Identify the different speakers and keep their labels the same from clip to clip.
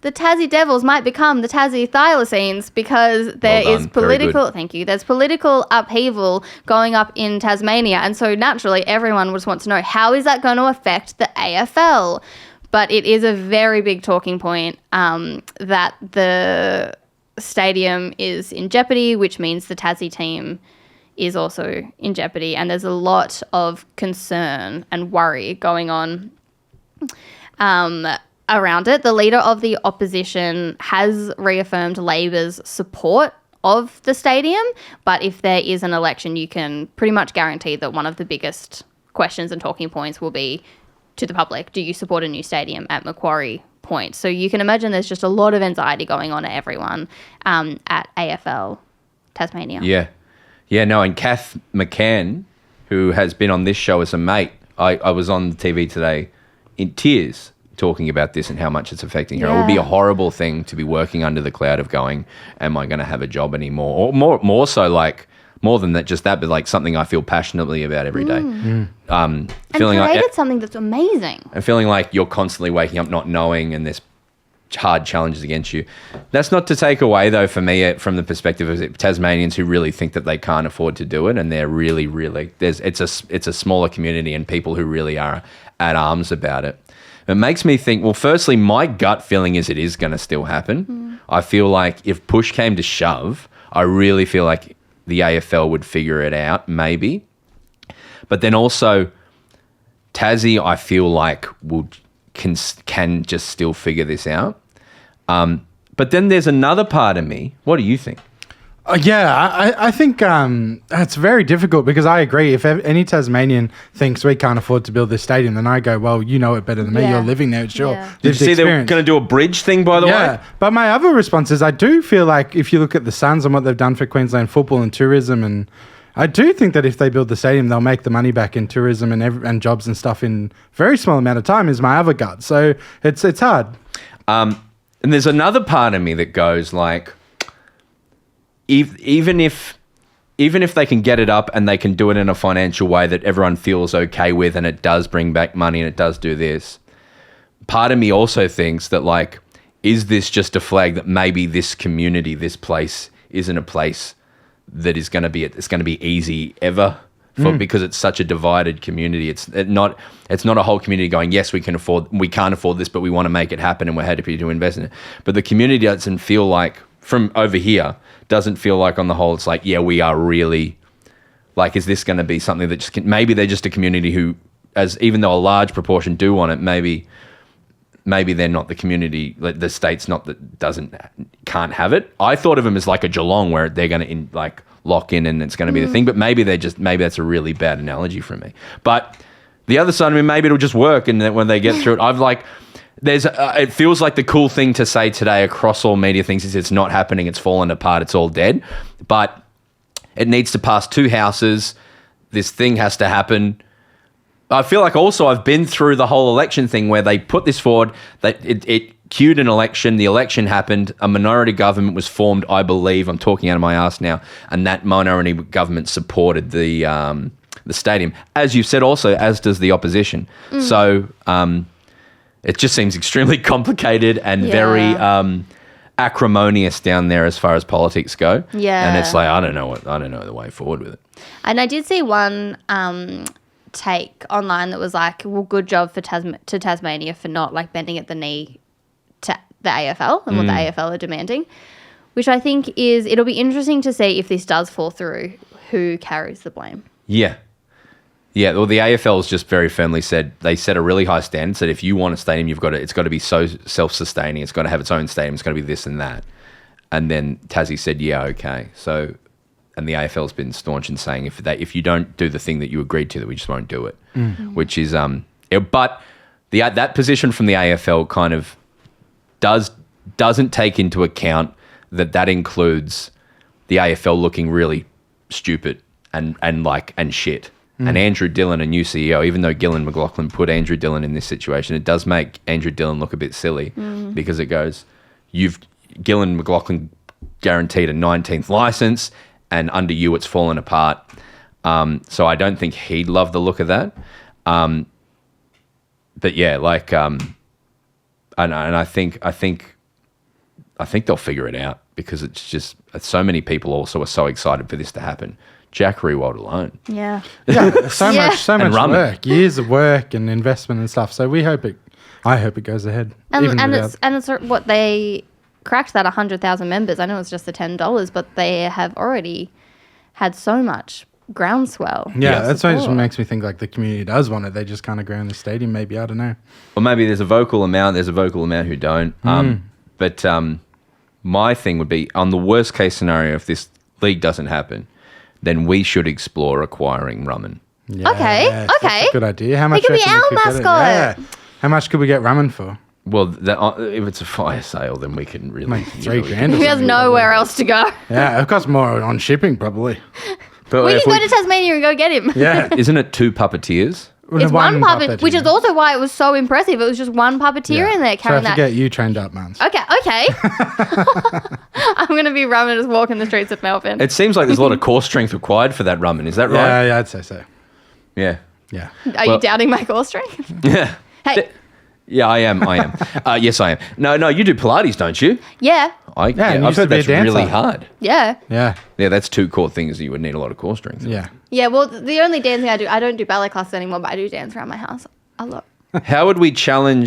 Speaker 1: the Tassie Devils might become the Tassie Thylacines because there's political upheaval going up in Tasmania. And so naturally everyone just wants to know, how is that going to affect the AFL? But it is a very big talking point that the stadium is in jeopardy, which means the Tassie team is also in jeopardy. And there's a lot of concern and worry going on around it. The leader of the opposition has reaffirmed Labor's support of the stadium, but if there is an election, you can pretty much guarantee that one of the biggest questions and talking points will be to the public, do you support a new stadium at Macquarie Point? So you can imagine there's just a lot of anxiety going on at everyone at AFL Tasmania.
Speaker 2: And Kath McCann, who has been on this show as a mate, I was on the TV today in tears talking about this and how much it's affecting her. It would be a horrible thing to be working under the cloud of going, am I going to have a job anymore? Or more so, like, more than that, just that, but like something I feel passionately about every day.
Speaker 1: And created something that's amazing.
Speaker 2: And feeling like you're constantly waking up not knowing and there's hard challenges against you. That's not to take away, though, for me, from the perspective of Tasmanians who really think that they can't afford to do it, and they're really, it's a smaller community and people who really are at arms about it. It makes me think, well, firstly, my gut feeling is it is going to still happen. I feel like if push came to shove, I really feel like the AFL would figure it out, maybe. But then also, Tassie, I feel like can just still figure this out. But then there's another part of me. What do you think?
Speaker 3: I think it's very difficult because I agree. If any Tasmanian thinks we can't afford to build this stadium, then I go, well, you know it better than me. You're living there. It's your
Speaker 2: Did you see they're going to do a bridge thing, by the way?
Speaker 3: Yeah, but my other response is I do feel like if you look at the Suns and what they've done for Queensland football and tourism, and I do think that if they build the stadium, they'll make the money back in tourism and jobs and stuff in a very small amount of time is my other gut. So it's hard.
Speaker 2: And there's another part of me that goes like, even if they can get it up and they can do it in a financial way that everyone feels okay with and it does bring back money and it does do this, part of me also thinks that, like, is this just a flag that maybe this community, this place, isn't a place that is going to be easy ever because it's such a divided community. It's not a whole community going, yes, we can't afford this, but we want to make it happen and we're happy to invest in it. But the community doesn't feel like, from over here, doesn't feel like on the whole it's like, yeah, we are really, like, is this going to be something that just maybe they're just a community who, even though a large proportion do want it, maybe they're not the community, like the state's not that can't have it. I thought of them as like a Geelong where they're going to lock in and it's going to be the thing, but maybe that's a really bad analogy for me. But the other side of me, maybe it'll just work, and then when they get through it, it feels like the cool thing to say today across all media things is it's not happening, it's fallen apart, it's all dead. But it needs to pass 2 houses. This thing has to happen. I feel like also I've been through the whole election thing where they put this forward, that it queued an election, the election happened, a minority government was formed, I believe, I'm talking out of my ass now, and that minority government supported the stadium. As you've said also, as does the opposition. So it just seems extremely complicated and very acrimonious down there as far as politics go. Yeah. And it's like, I don't know the way forward with it.
Speaker 1: And I did see one take online that was like, well, good job to Tasmania for not like bending at the knee to the AFL and what the AFL are demanding, which I think it'll be interesting to see if this does fall through, who carries the blame.
Speaker 2: Yeah. Yeah, well, the AFL has just very firmly said, they set a really high standard, said if you want a stadium, it's got to be so self-sustaining, it's got to have its own stadium, it's got to be this and that. And then Tassie said, yeah, okay. So, and the AFL's been staunch in saying if you don't do the thing that you agreed to, that we just won't do it, which is, but that position from the AFL kind of doesn't take into account that includes the AFL looking really stupid and shit. And Andrew Dillon, a new CEO, even though Gillan McLaughlin put Andrew Dillon in this situation, it does make Andrew Dillon look a bit silly because it goes, Gillan McLaughlin guaranteed a 19th license and under you it's fallen apart. So I don't think he'd love the look of that. But yeah, and I think they'll figure it out because it's just so many people also are so excited for this to happen. Jack Rewald alone.
Speaker 1: Yeah.
Speaker 3: Yeah, so much
Speaker 2: Rum'un.
Speaker 3: work, years of work and investment and stuff. So I hope it goes ahead.
Speaker 1: And it's what they cracked that 100,000 members. I know it's just the $10, but they have already had so much groundswell.
Speaker 3: Yeah, that's what makes me think like the community does want it. They just kind of grow in the stadium. Maybe, I don't know.
Speaker 2: Or maybe there's a vocal amount who don't. But my thing would be, on the worst case scenario, if this league doesn't happen, then we should explore acquiring Rum'un.
Speaker 3: Yeah,
Speaker 1: Okay.
Speaker 3: That's a good idea. How much?
Speaker 1: He could be our mascot.
Speaker 3: Yeah. How much could we get Rum'un for?
Speaker 2: Well, if it's a fire sale, then we can really...
Speaker 3: Like $3,000.
Speaker 1: He has nowhere else to go.
Speaker 3: Yeah, it costs more on shipping probably.
Speaker 2: But
Speaker 1: We can go to Tasmania and go get him.
Speaker 3: Yeah.
Speaker 2: Isn't it 2 puppeteers?
Speaker 1: It's one puppet, which is also why it was so impressive. It was just one puppeteer in there carrying
Speaker 3: so I
Speaker 1: that.
Speaker 3: have to get you trained up, Marns.
Speaker 1: Okay. I'm going to be Rum'un just walking the streets of Melbourne.
Speaker 2: It seems like there's a lot of core strength required for that Rum'un. Is that right?
Speaker 3: Yeah, I'd say so.
Speaker 2: Yeah.
Speaker 3: Yeah.
Speaker 1: Are you doubting my core strength?
Speaker 2: Yeah.
Speaker 1: Hey.
Speaker 2: Yeah, I am. Yes, I am. No, you do Pilates, don't you?
Speaker 1: Yeah.
Speaker 2: I've
Speaker 3: and you
Speaker 2: heard
Speaker 3: should be a
Speaker 2: that's really
Speaker 3: dancer.
Speaker 2: hard.
Speaker 1: Yeah.
Speaker 3: Yeah.
Speaker 2: Yeah, that's 2 core things that you would need a lot of core strength.
Speaker 3: Yeah.
Speaker 1: Yeah, well, the only dancing I don't do ballet classes anymore, but I do dance around my house a lot.
Speaker 2: How would we find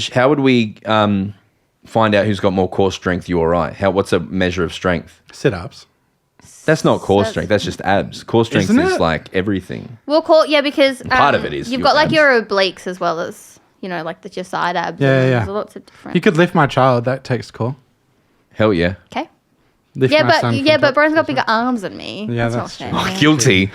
Speaker 2: out who's got more core strength, you or I? What's a measure of strength?
Speaker 3: Sit-ups.
Speaker 2: That's not core strength. That's just abs. Core strength
Speaker 3: Isn't
Speaker 2: is
Speaker 3: it?
Speaker 2: like everything.
Speaker 1: Well, because
Speaker 2: Part of it is
Speaker 1: you've
Speaker 2: your
Speaker 1: got like
Speaker 2: abs.
Speaker 1: your obliques as well as like your side abs.
Speaker 3: Yeah,
Speaker 1: and
Speaker 3: yeah.
Speaker 1: There's lots of different.
Speaker 3: You could lift my child. That takes core.
Speaker 2: Hell yeah.
Speaker 1: Okay.
Speaker 3: Lift
Speaker 1: Yeah,
Speaker 3: my son from
Speaker 1: but
Speaker 3: top
Speaker 1: Broden's got
Speaker 3: to
Speaker 1: bigger arms than me.
Speaker 3: Yeah,
Speaker 1: not
Speaker 3: that's
Speaker 1: fair.
Speaker 3: true.
Speaker 2: Guilty.